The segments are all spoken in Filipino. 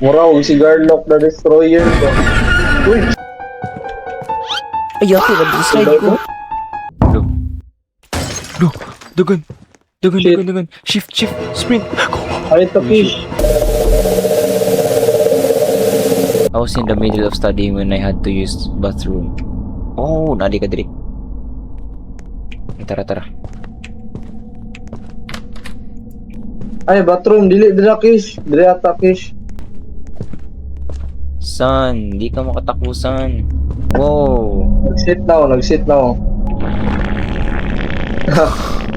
Mura, huwag si Garlock na destroyer ko. Uy! Ay, ako, nag-slide ko. Go. Go. Dagan. Dagan, Shit. dagan, dagan. Shift, shift, sprint. Go. Ay, ito, fish. I was in the middle of studying when I had to use bathroom. Oh, nadi ka diri. Tara, tara. Ay, bathroom. Dili, dila, fish. Dili ata, fish. Son, di ka makatakbo, son. Wow. Nag-sit na ako, nag-sit na ako.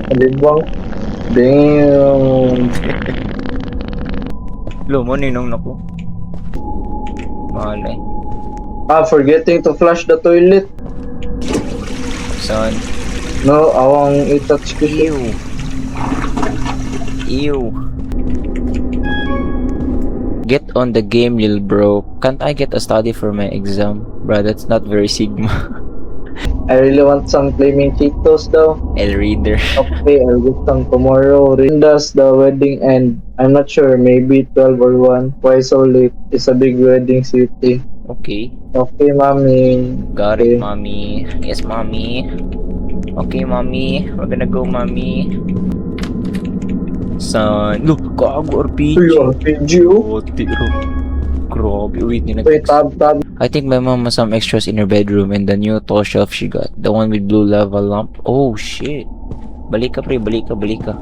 Alibang. Damn. Lo, mo ninong nako. Malay. Forgetting to flush the toilet. Son. No, awang i-touch ko siya. Ew. Ew. Get on the game, lil bro. Can't I get a study for my exam? Bro, that's not very Sigma. I really want some flaming Cheetos though. L reader. Okay, I'll get some tomorrow. When does the wedding end? I'm not sure, maybe 12 or 1. Why so late? It's a big wedding city. Okay. Okay, mommy. Got Okay. it, mommy. Yes, mommy. Okay, mommy. We're gonna go, mommy. Son. Look, gago RPG. Uy, RPG oh. Oh, tiro. Grabe. Wait, Wait, tab. I think my mom has some extras in her bedroom and the new tall shelf she got. The one with blue lava lamp. Oh, shit. Balik ka, pre. Balik ka.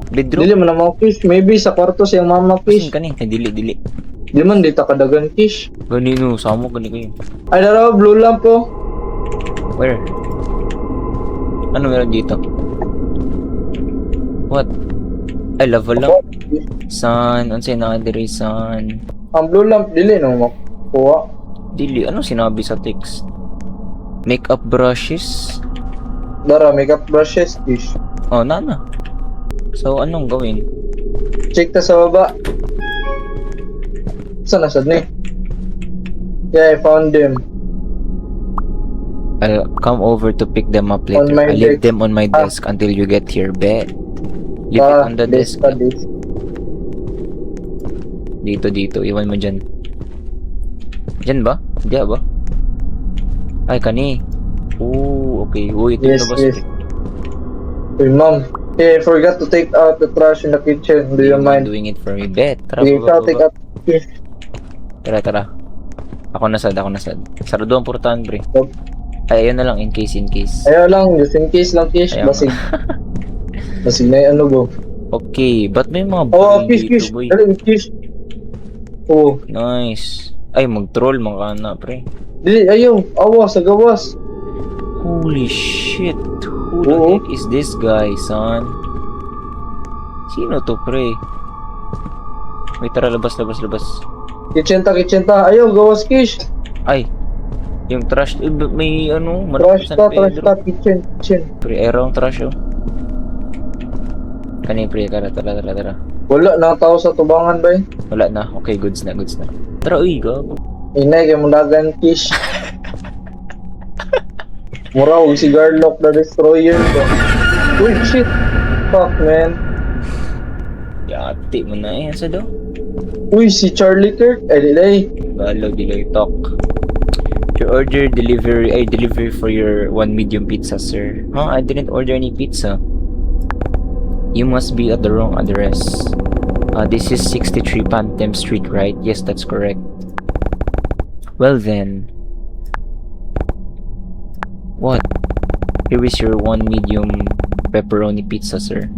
Bedroom? Dili man na mga fish. Maybe sa kwarto siyang mama fish. Fish. Kani. Ay, dili. Di man dito kadagan fish. Ganino. Samo gani kayo. Ay, daraw, blue lamp oh. Where? Ano meron dito? What? Ay, lava lamp. Son. Ano sa'yo nakadiri, son? Ang blue lamp, dili no makuha. Dili. Ano sinabi sa text? Makeup brushes? Dara, makeup brushes fish. Oh, nana. So, anong gawin? Check ta sa baba. Saan nasad ni? Yeah, I found them. I'll come over to pick them up later. On my I'll leave desk. them on my desk until you get here. Bet. Leave it on the desk. This. Dito. Iwan mo dyan. Dyan ba? Diyan ba? Ay, kani. Oo, okay. Uy, ito Yes, na ba? yes. Hey, mom. Hey, I forgot to take out the trash in the kitchen. Do you mind? Doing it for me. Bet. Tara, Okay, baba, ikaw take baba. out. Tara. Ako nasad. Sarado ang portahan, pre. Stop. Ay, ayun na lang. In case. Ayaw lang, just in case lang, fish. Ayaw. Basig na yung ano, bro. Okay. Ba't may mga Oh, baril fish, dito, boy? Dali, fish. Oh. Nice. Ay, mag-troll mga na, pre. Dili, ayaw. Awas, agawas. Holy shit. Who the Oo. heck is this guy, son? Sino to, pre? Wait, tara, labas. Kitchen ta. Ayaw, gawas, fish. Ay, yung trash, may ano, Trash San ta, Pedro. kitchen. Pre, aero ang trash, oh. Kani, pre, tara. Wala na tao sa tubangan, bay. Wala na, okay, goods na. Tara, uy, gago. Inay, kay mulagan, fish. Mura, huwag si Garlock na destroyer ko. Uy, shit. Fuck, man. Yati mo na eh, sa do? Uy, si Charlie Kirk. Ay, dilay. Galo, delay talk. Your order delivery for your 1 medium pizza, sir. Huh? I didn't order any pizza. You must be at the wrong address. This is 63 Pantem Street, right? Yes, that's correct. Well then. What? Here is your 1 medium pepperoni pizza, sir.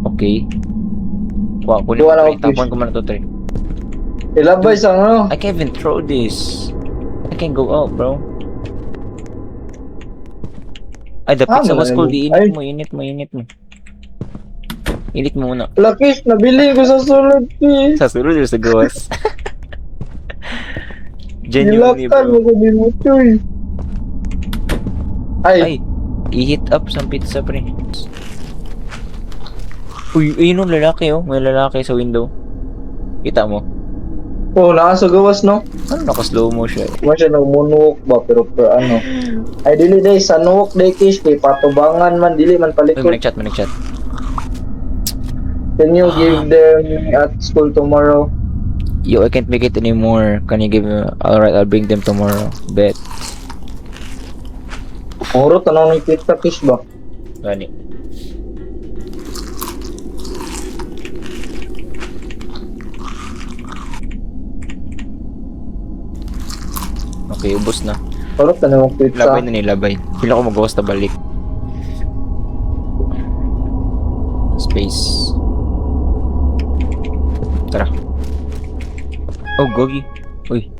Okay. Wow, kunin ko, Wala pre. akong Tapon fish. ko muna to, tre. Ilabay sa ano. I can't even throw this. I can't go out, bro. Ay, the pizza was cold. Ay. Init mo. Init mo muna. Lakis, nabili ko sa sulod, fish. Sa sunod yung sa gawas. Genuinely, Nilaktan mo bro. ko din mo, chuy. Ay, Ay, i-hit up sa pizza, pre. Uy, ayun yung lalaki, oh. May lalaki sa window. Kita mo? oh, nasa gawas, no? Ano, naka-slow mo siya. Mo siya nagmunuk ba, pero ano. Ay, dili day, sa nuwok day, kish, kay patubangan man, dili man Uy, palikot. manag-chat. Can you give them at school tomorrow? Yo, I can't make it anymore. Can you give me... Alright, I'll bring them tomorrow. Bet. Muro, tanong ng pizza kish ba? Gani. Okay, ubos na. Muro, tanong ng pizza. Labay na nilabay. Pila ko magawas na balik. Space. Tara. Oh, Gogi. Uy.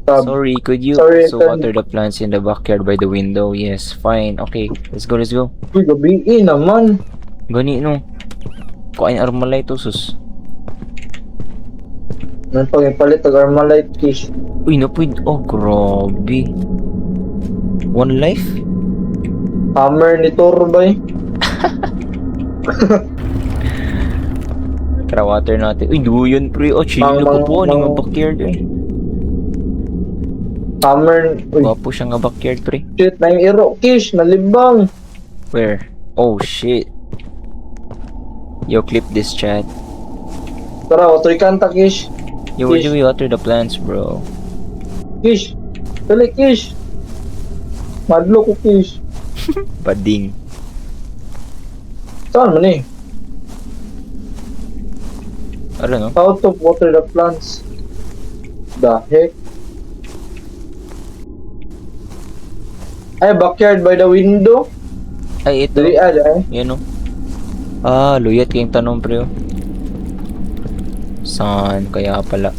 Sorry, could you Sorry, also water the plants in the backyard by the window? Yes, fine. Okay, let's go, let's go. Uy, gabi naman. Gani, no. Kuhain Armalite, sus. Nang pagipalit ang Armalite kish. Uy, napwid. Oh, grabe. One life? Hammer ni Torbay. Tara, water natin. Uy, duyan, pre. Oh, chill na po po. Ano nga backyard, eh. Hammer. Uy, Gwapo siya nga backyard, pre. shit. Na yung iro kish. Nalibang. Where? Oh, shit. Yo, clip this chat. Tara, watoy kanta kish. Yo, where Kish. do we water the plants, bro? Kish. Dali kish. Madlo ko kish. Bading. Saan man eh? Ano, no? How to water the plants? The heck? Ay, backyard by the window? Ay, ito. Dali ay. Yan, no? Ah, luyat kayong tanong, pre. Oh. Saan? Kaya pala.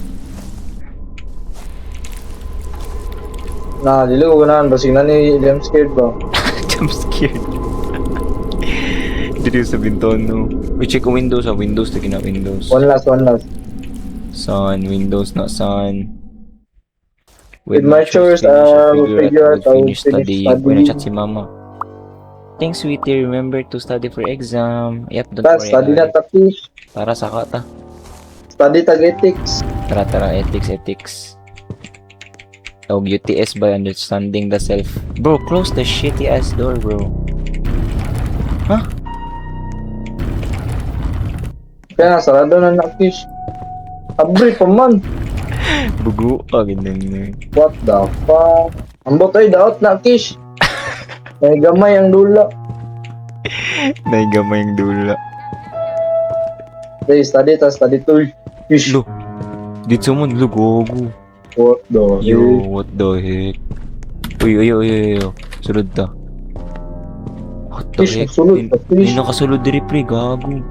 Na, dili ko ganahan. Basig na ni Liam scared ba? I'm scared. Dito sa binton, no? We check ang windows, Windows, lagi na Windows. One last. Sun, Windows, not Sun. With my chores, we'll figure out how to finish studying. Uy, studying. na-chat si mama. Thanks, sweetie. Remember to study for exam. Yep, don't Ta, worry. study na ta kish. Tara, saka ta. Study tag ethics. Tara, ethics. Oh, UTS by understanding the self. Bro, close the shitty ass door, bro. Huh? Kaya nga, sarado na na kish. Abri pa man. Bugo. Ah, ganyan. What the fuck? Ambot ay daot na kish. May gamay ang dula. Naigamay yung dula. Hey, study to. Kish. Lo. Dito mo, lugogo. What the Yo, heck? what the heck? Uy. Sulod ta. What the Kish, heck? sulod ta, Hindi kish. nakasulod diri, pre. Gago.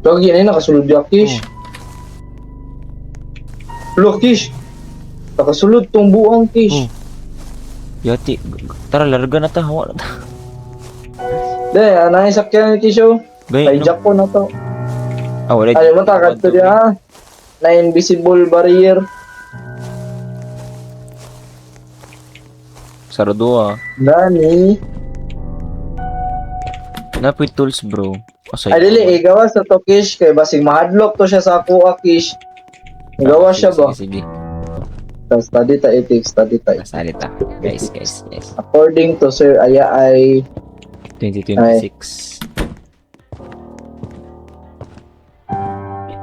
Lagi na nakasulod ya kish. Lo kish. Nakasulod tong buang kish. Oh. Yati. Tara, larga na ta. Hawa na ta. Dahil, anay sakyan ni kish oh. Gaya, no? Hijack ko na to. Ah, wala. Ayaw mo takad to diya. Na invisible barrier. Sarado, ah. Nani? Napoy tools, bro. Asay. Ay dili, igawas na to kish. Kaya basig mahadlock to siya sa kuha kish. Igawas siya ba? Sige. Tapos study ta ethics, study ta. Salita. Guys. According to Sir Aya ay 2026.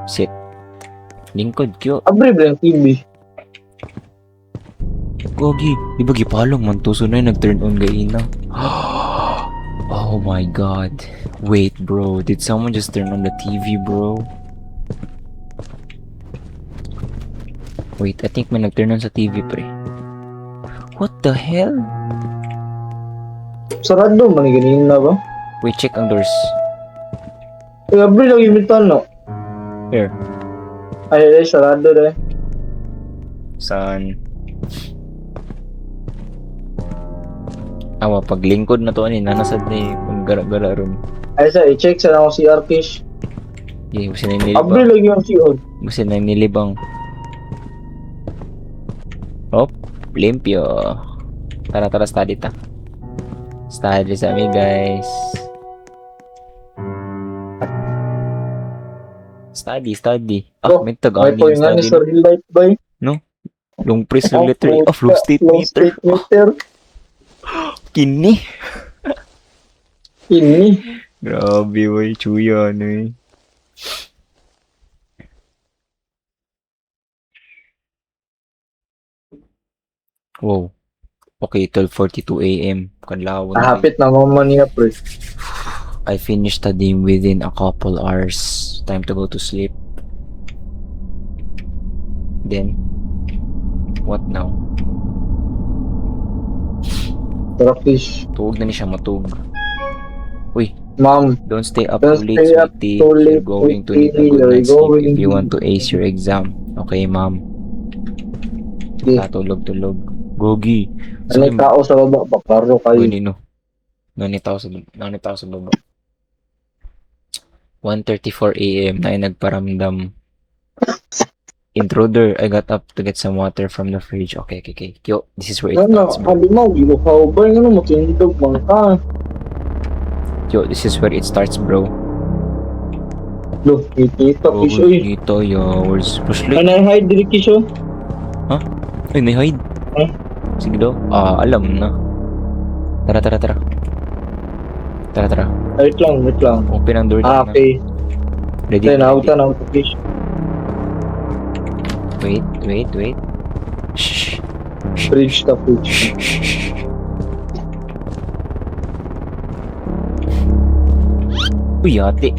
Shit. Lingkod, cute. abri ba yung TV? Gogi, di ba gipalong man to? So na yung nag-turn on gayina. Oh my god. Wait, bro. Did someone just turn on the TV, bro? Wait, I think may nag-turn on sa TV, pre. What the hell? Sarado man ganin na ba? Wait, check ang doors. Ay abri lang yung no. Here. Ay sarado deh. Saan? Awa, pag lingkod na to, nanasad na yung gara-gara ron. Ay sa i-check sa ako si Arkish. Okay, busin na yung Abri nilibang. lang yung COD. Busin na yung nilibang. Hop, limpyo. Tara, study ta. Study sa amin, guys. Study. Oh, May Ay tagani po yung yung nga ni study. sa real life ba? Long press long letter. Oh, flow state meter. meter. Kini. Ini. Grabe, boy. Chuya, ano eh. Wow. Okay, 12:42 a.m. Kanlawon kay. Hapit na mo man niya, pre. I finished studying within a couple hours. Time to go to sleep. Then, what now? Tara, fish. Tuog na ni siya matug. Uy, Ma'am, don't stay up don't too late, stay up sweetie. too You're late, going to need a sweetie. good You're night's sleep going if you want to ace your exam. Okay, ma'am. Okay. Tulog. Gogi. Ano yung tao sa baba? Bakaro kayo. Uy, Nino. Nanit ako sa baba. 1:34 a.m. na ay nagparamdam. Intruder, I got up to get some water from the fridge. Okay. Yo, this is where it Ano, starts, bro. sabi mo, giluhaw ba? Ano mo, tindog man ka. Yo, this is where it starts, bro. Look, kita, Oh, fish. Uy, dito, yo. Where's flashlight? ano yung hide diri, fish, oh? Ay, may hide. Huh? Sige daw. Alam na. Tara. Wait lang. Open ang door na. Okay. Ready? Then, nauta, fish. Wait. Shh. Fridge ta, fish. Uy, ate.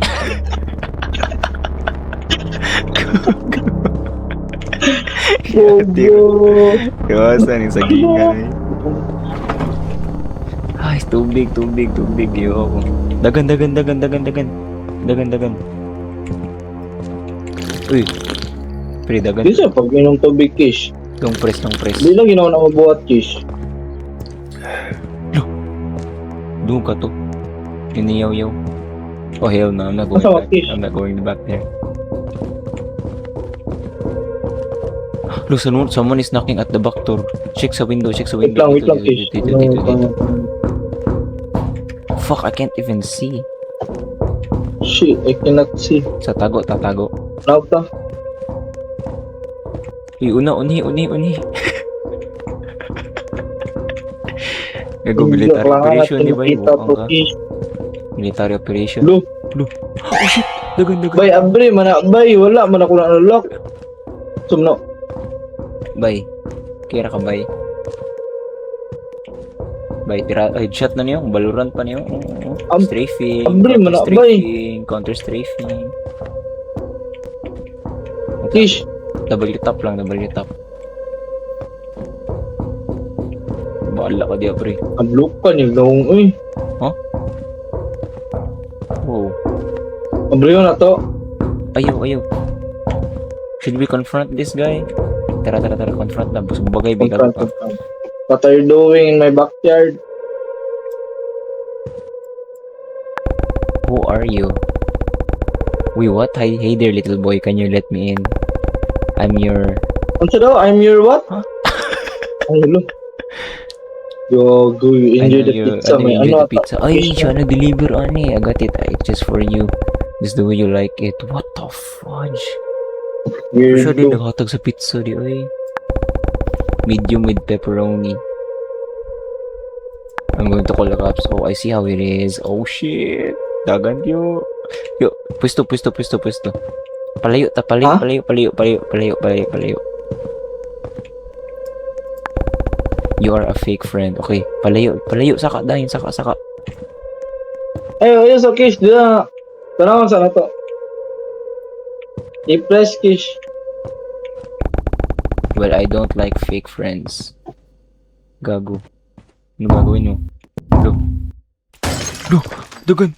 Bobo. Iwasan yung sagingan eh. Ay, tubig. Yo. Dagan. Uy. Pre, dagan. Di siya, pag minom tubig, fish. Long press. Di lang ginawa na mabuhat, fish. Doon ka to. Iniyaw-yaw. Oh, hell no. I'm not going Asa, back. fish? I'm not going back there. Look, someone is knocking at the back door. Check sa window. Wait lang, fish. Dito. Fuck, I can't even see. Shit, I cannot see. Sa tatago. Nauta. Uy, unhi. Gago military operation, di ba? Kita Bukang to, ka. fish. Military operation. Look, Oh shit! Dagan. bay, abre, bay, wala, man ako na unlock. Sumno. Bay. Kira ka, bay. Bay, headshot na niyo. Valorant pa niyo. Strafing. abre, mana, Counter strafing. Fish. Double tap. Baala ka diya, pre. Unlock ka niyo, gawong, uy. Wow. Abre yun na to. Ayaw. Should we confront this guy? Tara. Confront na. Busog bagay, bigat pa. What are you doing in my backyard? Who are you? Wait, what? Hey there, little boy. Can you let me in? I'm your... Ano daw? I'm your what? Huh? Ay, look. Yo, go, you enjoy the pizza, may ano ata. Pizza. Ay, siya na-deliver, ani. I got it. It's just for you. Just the way you like it. What the fudge? Siya din Weirdo. naghatag sa pizza, di ay. Medium with pepperoni. I'm going to call the cops. Oh, I see how it is. Oh, shit. Dagan yo. Yo, pwesto. Palayo. Ha? Palayo. You are a fake friend. Okay, palayo. Saka. Ay, so Kish, di na. Tanawon sa na to. I-press Kish. Well, I don't like fake friends. Gago. Ano gagawin mo? No. Dagan.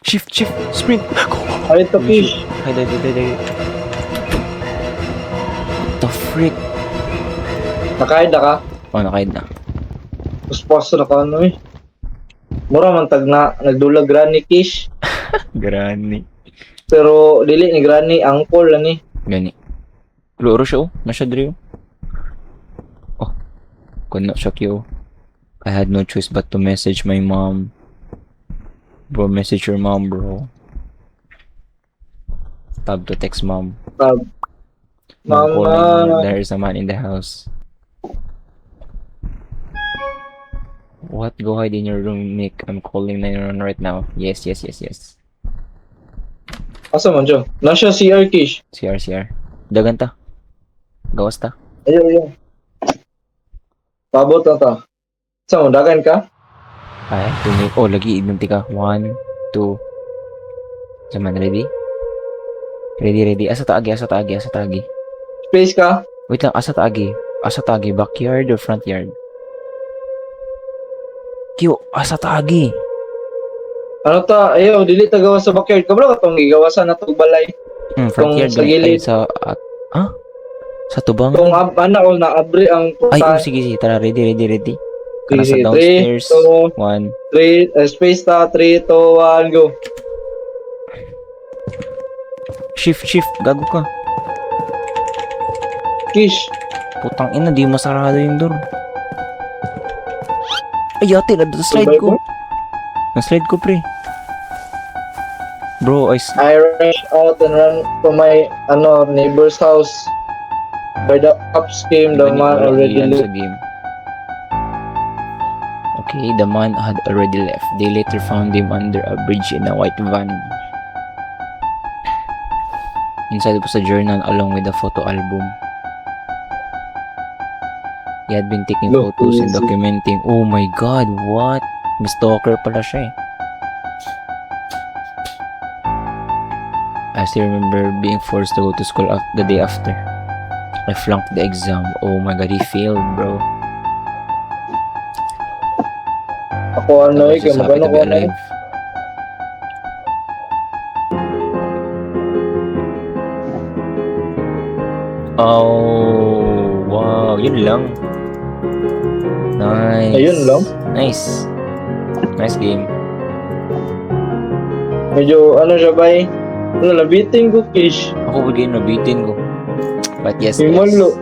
Shift. Sprint. Go. Ay, to Kish. Hide. What the frick? Nakaid na ka? Oh, nakaid na. Puspaso na ka ano eh. Mura man tag na, nagdulag granny Kish. Granny. Pero dili ni granny, angkol ani. Gani. Kloro siya oh. Nasya diri oh. Oh. Kuno siya kyo. I had no choice but to message my mom. Bro, message your mom, bro. Tab to text mom. Tab. Mom Mama. calling. There's a man in the house. What? Go hide in your room, Nick. I'm calling 911 right now. Yes. Asa man siya? Nasya CR Kish. CR. Dagan ta. Gawas ta. Ayaw. Pabot na ta. Sa mo, dagan ka? Ay, tumig. Oh, lagi. Inunti ka. 1, 2. Saman, ready? Ready. Asa taagi. Space ka? Wait lang, asa taagi. Backyard or front yard? Kyo, asa taagi. Ano ta? Ayaw, dili ta gawa sa backyard. Kabalo ka itong gigawasan na itong balay. Front Kung yard. sa Ay, gilid. Sa tubangan. Kung ano o naabri ang Ay, putan. sige. Tara, ready. Kana sa Sige, downstairs. 3, 2, 1. 3, space ta, 3, 2, 1, go. Shift. Gago ka. Kish. Putang ina, di masarado yung door. Ay, ate, slide ko. Na-slide ko, pre. Bro, I rush out and ran to my neighbor's house. By the cops came, the man already Ilan sa left. game. Okay, the man had already left. They later found him under a bridge in a white van. Inside was a journal along with a photo album. He had been taking Look, photos and easy. documenting. Oh my god, what? May stalker pala siya eh. I still remember being forced to go to school the day after. I flunked the exam. Oh my god, he failed, bro. Ako I was kaya just happy magano to be ko alive. Oh, wow. Yun lang. Nice. Ayun lang? Nice game. Medyo siya bay. Labitin ko, Kish. Ako bigay nabitin ko. But yes, Himalo.